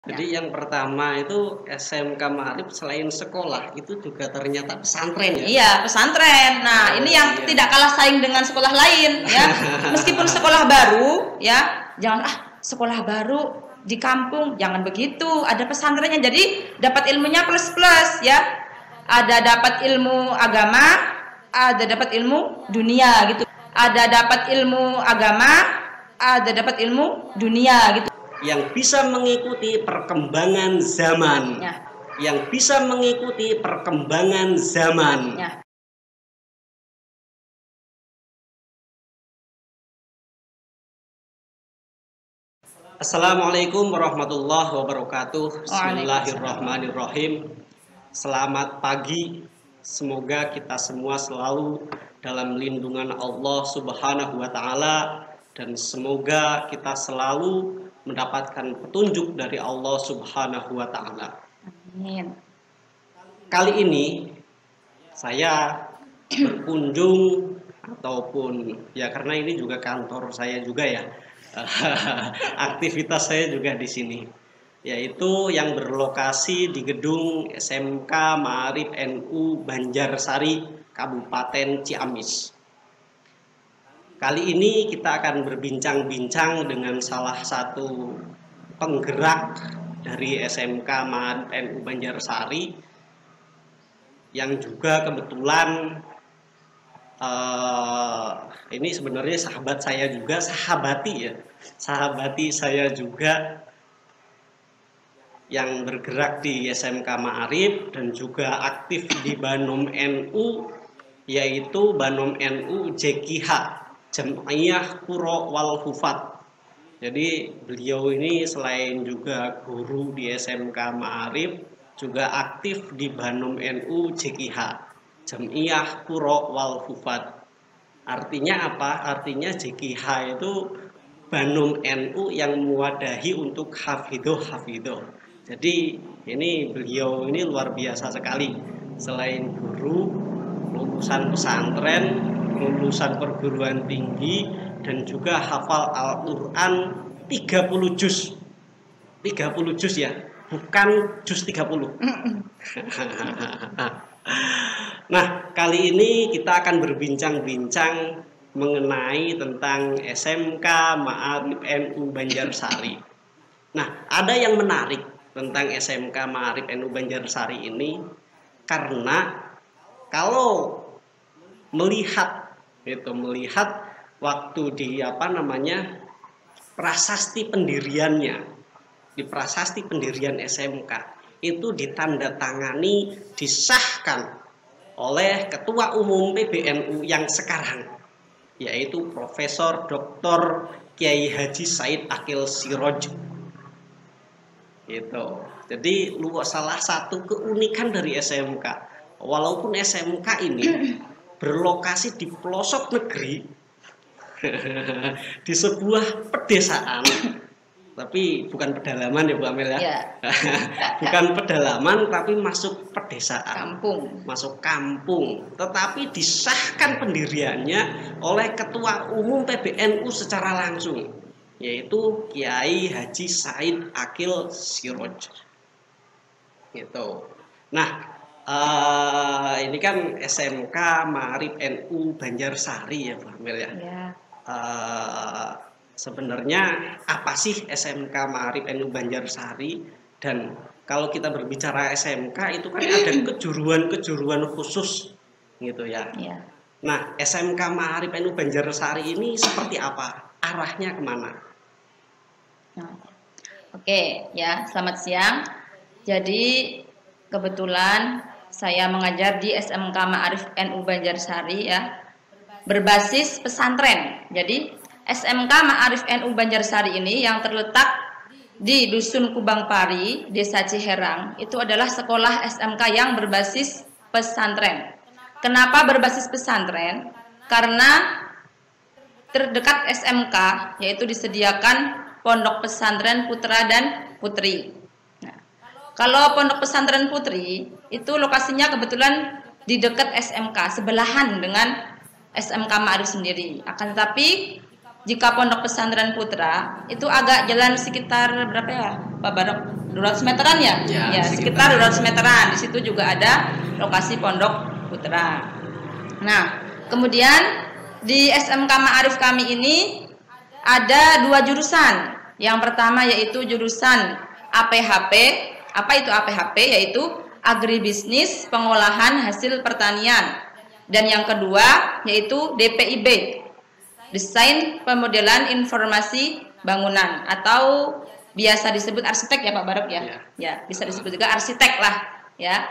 Jadi yang pertama itu SMK Ma'arif selain sekolah itu juga ternyata pesantren ya? Iya, pesantren. Nah, ini yang tidak kalah saing dengan sekolah lain ya. Meskipun sekolah baru ya, jangan sekolah baru di kampung, jangan begitu. Ada pesantrennya, jadi dapat ilmunya plus-plus ya. Ada dapat ilmu agama, ada dapat ilmu dunia gitu. Ada dapat ilmu agama, ada dapat ilmu dunia gitu. Yang bisa mengikuti perkembangan zaman. Ya. Yang bisa mengikuti perkembangan zaman. Ya. Assalamualaikum warahmatullahi wabarakatuh. Bismillahirrahmanirrahim. Selamat pagi. Semoga kita semua selalu dalam lindungan Allah Subhanahu wa taala dan semoga kita selalu mendapatkan petunjuk dari Allah Subhanahu wa taala. Amin. Kali ini saya berkunjung ataupun ya karena ini juga kantor saya juga ya. Aktivitas saya juga di sini. Yaitu yang berlokasi di gedung SMK Ma'arif NU Banjarsari, Kabupaten Ciamis. Kali ini kita akan berbincang-bincang dengan salah satu penggerak dari SMK Ma'arif NU Banjarsari yang juga kebetulan ini sebenarnya sahabat saya juga, sahabati saya juga yang bergerak di SMK Ma'arif dan juga aktif di Banom NU, yaitu Banom NU JKH, Jam'iyah Qura wal Hufat. Jadi beliau ini selain juga guru di SMK Ma'arif, juga aktif di Banom NU JKH, Jam'iyah Qura wal Hufat. Artinya apa? Artinya JKH itu Banom NU yang mewadahi untuk hafidhoh. Jadi ini beliau ini luar biasa sekali. Selain guru, lulusan pesantren, lulusan perguruan tinggi, dan juga hafal Al-Quran 30 juz. 30 juz ya, bukan juz 30. Nah, kali ini kita akan berbincang-bincang mengenai tentang SMK Ma'arif NU Banjarsari. Nah, ada yang menarik tentang SMK Ma'arif NU Banjarsari ini karena kalau melihat waktu di prasasti pendiriannya, di prasasti pendirian SMK itu ditandatangani, disahkan oleh Ketua Umum PBNU yang sekarang, yaitu Profesor Dr. Kiai Haji Said Akil Siroj. Gitu. Jadi salah satu keunikan dari SMK, walaupun SMK ini berlokasi di pelosok negeri, di sebuah pedesaan, tapi bukan pedalaman ya Bu Amel ya. Bukan pedalaman tapi masuk pedesaan. Masuk kampung. Tetapi disahkan pendiriannya oleh Ketua Umum PBNU secara langsung, yaitu Kiai Haji Said Akil Siroj. Gitu. Nah, ini kan SMK Ma'arif NU Banjarsari ya Bu Amel ya. Sebenarnya apa sih SMK Ma'arif NU Banjarsari? Dan kalau kita berbicara SMK itu kan ada kejuruan khusus gitu ya. Nah, SMK Ma'arif NU Banjarsari ini seperti apa? Arahnya kemana? Oke ya, selamat siang. Jadi kebetulan saya mengajar di SMK Ma'arif NU Banjarsari ya, berbasis pesantren. Jadi SMK Ma'arif NU Banjarsari ini yang terletak di Dusun Kubang Pari, Desa Ciherang, itu adalah sekolah SMK yang berbasis pesantren. Kenapa berbasis pesantren? Karena terdekat SMK yaitu disediakan pondok pesantren putra dan putri. Nah, kalau pondok pesantren putri itu lokasinya kebetulan di dekat SMK, sebelahan dengan SMK Ma'arif sendiri. Akan tetapi jika Pondok Pesantren Putra itu agak jalan sekitar berapa ya Pak Barok? 200 meteran ya? Ya, sekitar 200 meteran. Di situ juga ada lokasi Pondok Putra. Nah, kemudian di SMK Ma'arif kami ini ada 2 jurusan. Yang pertama yaitu jurusan APHP. Apa itu APHP? Yaitu Agribisnis Pengolahan Hasil Pertanian. Dan yang kedua yaitu DPIB, Desain Pemodelan Informasi Bangunan, atau biasa disebut arsitek ya Pak Barok ya. Ya, bisa disebut juga arsitek lah ya.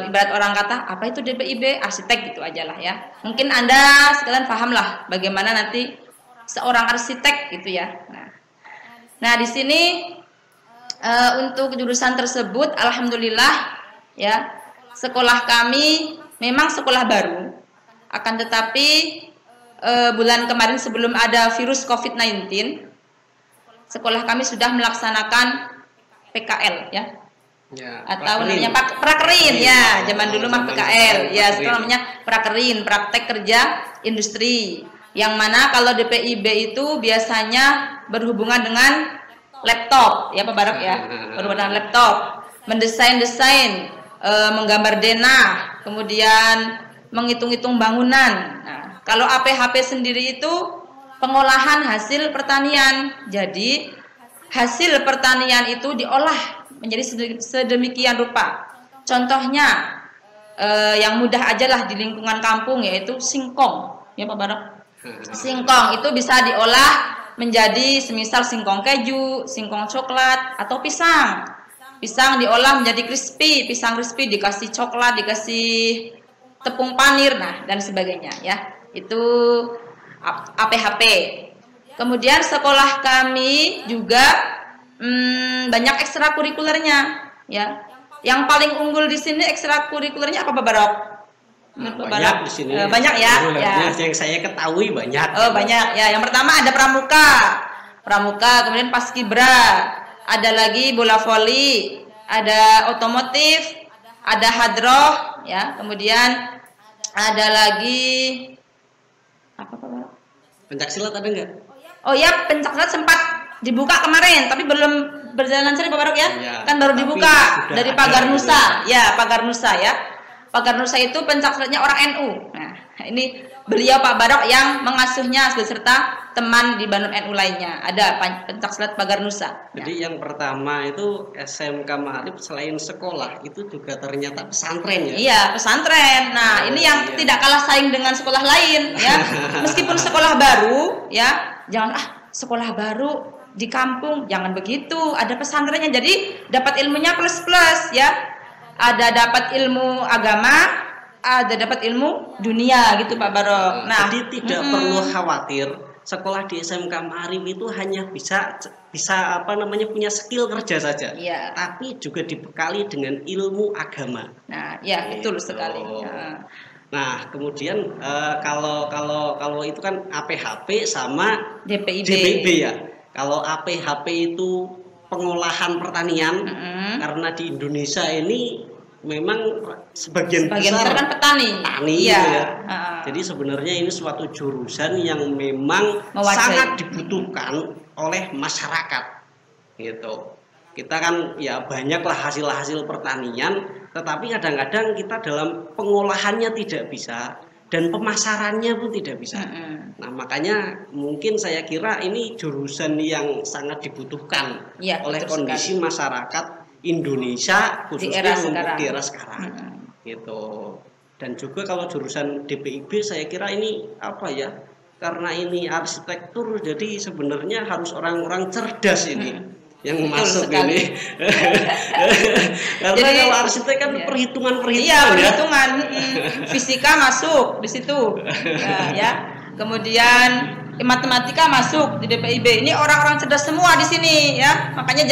Ibarat orang kata apa itu DPIB, arsitek gitu aja lah ya. Mungkin Anda sekalian paham lah bagaimana nanti seorang arsitek gitu ya. Nah di sini untuk jurusan tersebut alhamdulillah ya, sekolah kami memang sekolah baru, akan tetapi bulan kemarin sebelum ada virus COVID-19 sekolah kami sudah melaksanakan PKL ya. Ya, atau namanya prakerin ya, zaman dulu mah PKL ya, sekarang namanya prakerin, praktek kerja industri, yang mana kalau DPIB itu biasanya berhubungan dengan laptop ya Pak Barok ya, berhubungan dengan laptop, mendesain, menggambar denah, kemudian menghitung-hitung bangunan. Nah, kalau APHP sendiri itu pengolahan hasil pertanian, jadi hasil pertanian itu diolah menjadi sedemikian rupa. Contohnya yang mudah aja lah di lingkungan kampung yaitu singkong ya Pak Barok. Singkong itu bisa diolah menjadi semisal singkong keju, singkong coklat, atau pisang. Pisang diolah menjadi crispy, pisang crispy dikasih coklat, dikasih tepung panir, nah dan sebagainya ya. Itu APHP. Kemudian sekolah kami juga banyak ekstrakurikulernya ya. Yang paling unggul di sini ekstrakurikulernya apa Pak Barok? Banyak di sini. Banyak ya. Yang saya ketahui banyak. Banyak ya. Yang pertama ada pramuka, kemudian paskibra, ada lagi bola voli, ada otomotif, ada hadroh ya. Kemudian ada lagi apa Pak Barok? Pencaksilat ada enggak? Oh ya, pencaksilat sempat dibuka kemarin, tapi belum berjalan lancar Pak Barok ya. Kan baru dibuka dari Pagar Nusa. Ya, Pagar Nusa ya. Pagar Nusa itu pencaksilatnya orang NU. Nah, ini beliau Pak Barok yang mengasuhnya beserta teman di Bandung NU lainnya. Ada pencaksilat Pagar Nusa. Jadi yang pertama itu SMK Ma'arif selain sekolah itu juga ternyata pesantren ya. Iya, pesantren. Nah, ini yang tidak kalah saing dengan sekolah lain ya. Meskipun sekolah baru ya, jangan sekolah baru di kampung, jangan begitu, ada pesantrennya, jadi dapat ilmunya plus ya, ada dapat ilmu agama, ada dapat ilmu dunia gitu Pak Barok. Nah, jadi tidak perlu khawatir sekolah di SMK Ma'arif itu hanya bisa punya skill kerja saja, tapi juga dibekali dengan ilmu agama. Nah ya betul sekali. Nah kemudian kalau itu kan APHP sama DPIB ya. Kalau APHP itu pengolahan pertanian, karena di Indonesia ini memang sebagian besar kan petani ya. Jadi sebenarnya ini suatu jurusan yang memang sangat dibutuhkan oleh masyarakat gitu. Kita kan ya banyaklah hasil-hasil pertanian, tetapi kadang-kadang kita dalam pengolahannya tidak bisa dan pemasarannya pun tidak bisa. Nah makanya mungkin saya kira ini jurusan yang sangat dibutuhkan oleh kondisi masyarakat Indonesia khususnya untuk di era sekarang. Gitu. Dan juga kalau jurusan DPIB saya kira ini apa ya? Karena ini arsitektur, jadi sebenarnya harus orang-orang cerdas ini. Yang masuk ini. Karena jadi, kalau arsitek kan perhitungan-perhitungan. Iya, perhitungan. Fisika masuk di situ. Ya. Kemudian matematika masuk di DPIB. Ini orang-orang cerdas semua di sini ya. Makanya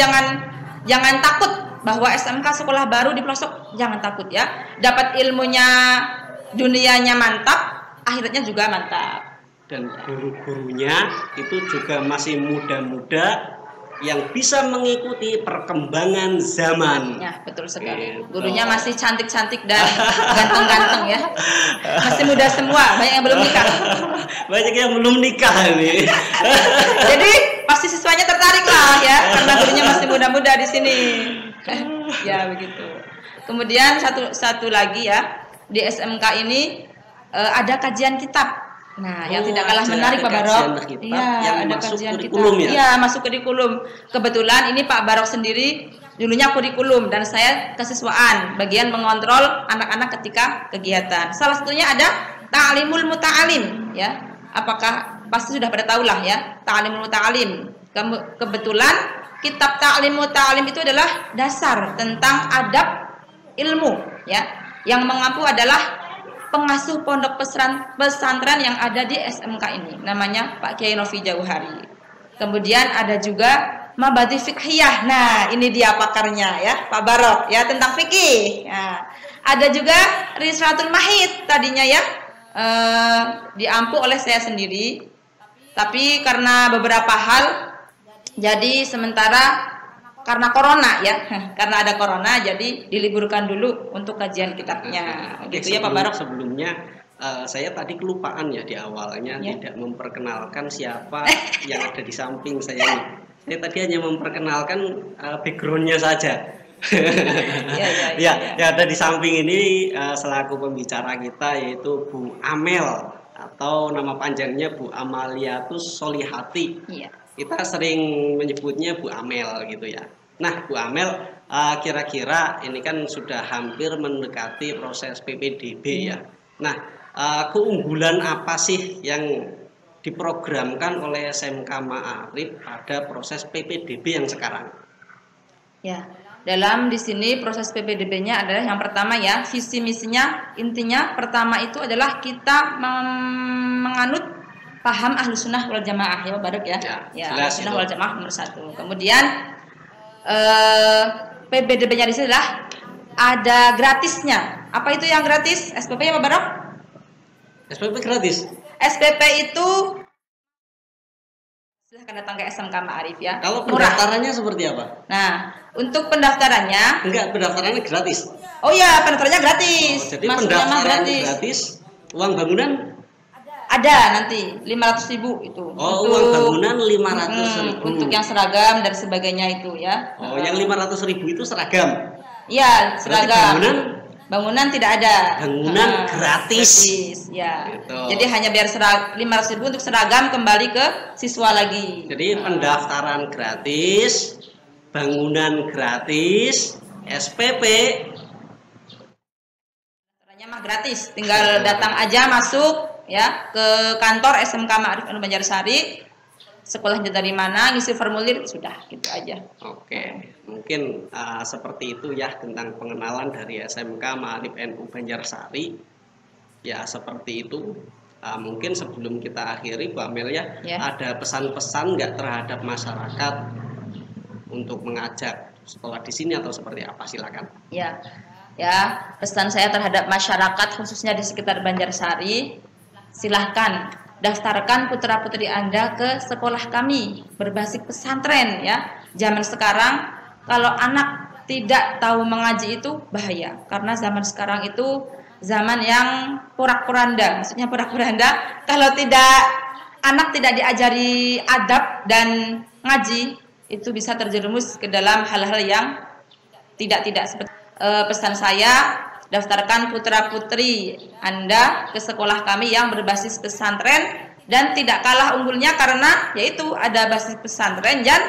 jangan takut bahwa SMK sekolah baru di pelosok, jangan takut ya. Dapat ilmunya, dunianya mantap, akhirnya juga mantap. Dan guru-gurunya itu juga masih muda-muda yang bisa mengikuti perkembangan zaman. Ya, betul sekali. Gitu. Gurunya masih cantik-cantik dan ganteng-ganteng ya. Masih muda semua, banyak yang belum nikah. Banyak yang belum nikah nih. Jadi pasti siswanya tertarik lah ya, karena gurunya masih muda-muda di sini. Ya begitu. Kemudian satu lagi ya, di SMK ini ada kajian kitab. Nah, yang tidak kalah menarik Pak Barok. Iya, ada kajian kitab. Iya, masuk kurikulum. Kebetulan ini Pak Barok sendiri dulunya kurikulum dan saya kesiswaan, bagian mengontrol anak-anak ketika kegiatan. Salah satunya ada ta'limul muta'alim ya. Apakah pasti sudah pada tahu lah ya, ta'limul muta'alim. Kebetulan kitab ta'limul muta'alim itu adalah dasar tentang adab ilmu ya. Yang mengampu adalah pengasuh pondok pesantren yang ada di SMK ini, namanya Pak Kiai Novi Jauhari. Kemudian ada juga Mabadi Fiqhiyah. Nah, ini dia pakarnya ya, Pak Barok ya, tentang fikih. Nah, ada juga Risalatul Mahid tadinya ya, diampu oleh saya sendiri. Tapi karena beberapa hal, jadi sementara karena corona ya, karena ada corona jadi diliburkan dulu untuk kajian kitabnya. Gitu ya Pak Barok. Sebelumnya saya tadi kelupaan ya di awalnya ya. Tidak memperkenalkan siapa yang ada di samping saya ini. Saya tadi hanya memperkenalkan backgroundnya saja. Ya, ada di samping ini selaku pembicara kita yaitu Bu Amel atau nama panjangnya Bu Amaliatus Solihati. Iya. Kita sering menyebutnya Bu Amel gitu ya. Nah, Bu Amel, kira-kira ini kan sudah hampir mendekati proses PPDB ya. Nah, keunggulan apa sih yang diprogramkan oleh SMK Ma'arif pada proses PPDB yang sekarang? Ya, dalam di sini proses PPDB-nya adalah yang pertama ya, visi misinya intinya pertama itu adalah kita menganut paham Ahlus Sunnah wal Jamaah ya Pak Barok ya. Ya, Ahlus Sunnah wal Jamaah nomor 1. Kemudian PPDB-nya di sini adalah ada gratisnya. Apa itu yang gratis? SPP ya Pak Barok? SPP gratis. SPP itu silahkan datang ke SMK Ma'arif ya. Kalau pendaftarannya seperti apa? Nah, untuk pendaftarannya pendaftarannya gratis. Oh iya, pendaftarannya gratis. Jadi pendaftarannya gratis. Uang bangunan ada nanti 500.000 itu. Oh, untuk, uang bangunan 500.000. Untuk yang seragam dan sebagainya itu ya. Oh, yang 500.000 itu seragam. Iya, seragam. Bangunan tidak ada. Bangunan gratis. Ya. Gitu. Jadi hanya biar 500.000 untuk seragam kembali ke siswa lagi. Jadi pendaftaran gratis, bangunan gratis, SPP mah gratis, tinggal datang aja masuk ya ke kantor SMK Ma'arif NU Banjarsari, sekolahnya dari mana, ngisi formulir sudah gitu aja. Oke, mungkin seperti itu ya tentang pengenalan dari SMK Ma'arif NU Banjarsari. Ya seperti itu. Mungkin sebelum kita akhiri Bu Amel ya, ada pesan-pesan nggak terhadap masyarakat untuk mengajak sekolah di sini atau seperti apa? Silakan. Ya, pesan saya terhadap masyarakat khususnya di sekitar Banjarsari, silahkan daftarkan putra-putri Anda ke sekolah kami berbasis pesantren ya. Zaman sekarang kalau anak tidak tahu mengaji itu bahaya, karena zaman sekarang itu zaman yang porak-poranda. Maksudnya porak-poranda, kalau anak tidak diajari adab dan ngaji, itu bisa terjerumus ke dalam hal-hal yang tidak seperti pesan saya, daftarkan putra-putri Anda ke sekolah kami yang berbasis pesantren, dan tidak kalah unggulnya karena yaitu ada basis pesantren dan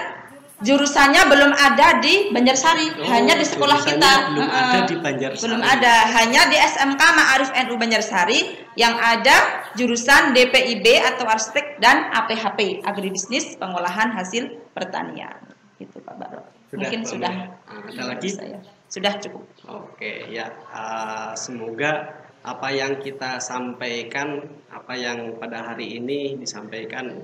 jurusannya belum ada di Banjarsari, hanya di sekolah kita. Belum ada di Banjarsari. Belum ada, hanya di SMK Ma'arif NU Banjarsari yang ada jurusan DPIB atau Arsitek dan APHP, Agribisnis Pengolahan Hasil Pertanian. Gitu Pak Barok. Mungkin sudah. Ada lagi? Sudah cukup. Oke ya, semoga apa yang kita sampaikan, apa yang pada hari ini disampaikan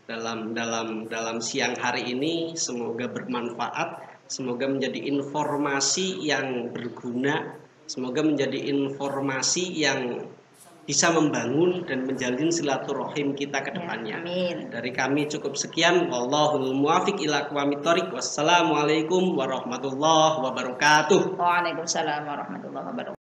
dalam siang hari ini, semoga bermanfaat, semoga menjadi informasi yang berguna, semoga menjadi informasi yang bisa membangun dan menjalin silaturahim kita ke depannya. Amin. Dari kami cukup sekian. Wallahul muwafiq ila aqwamit thoriq. Wassalamualaikum warahmatullahi wabarakatuh. Waalaikumsalam warahmatullahi wabarakatuh.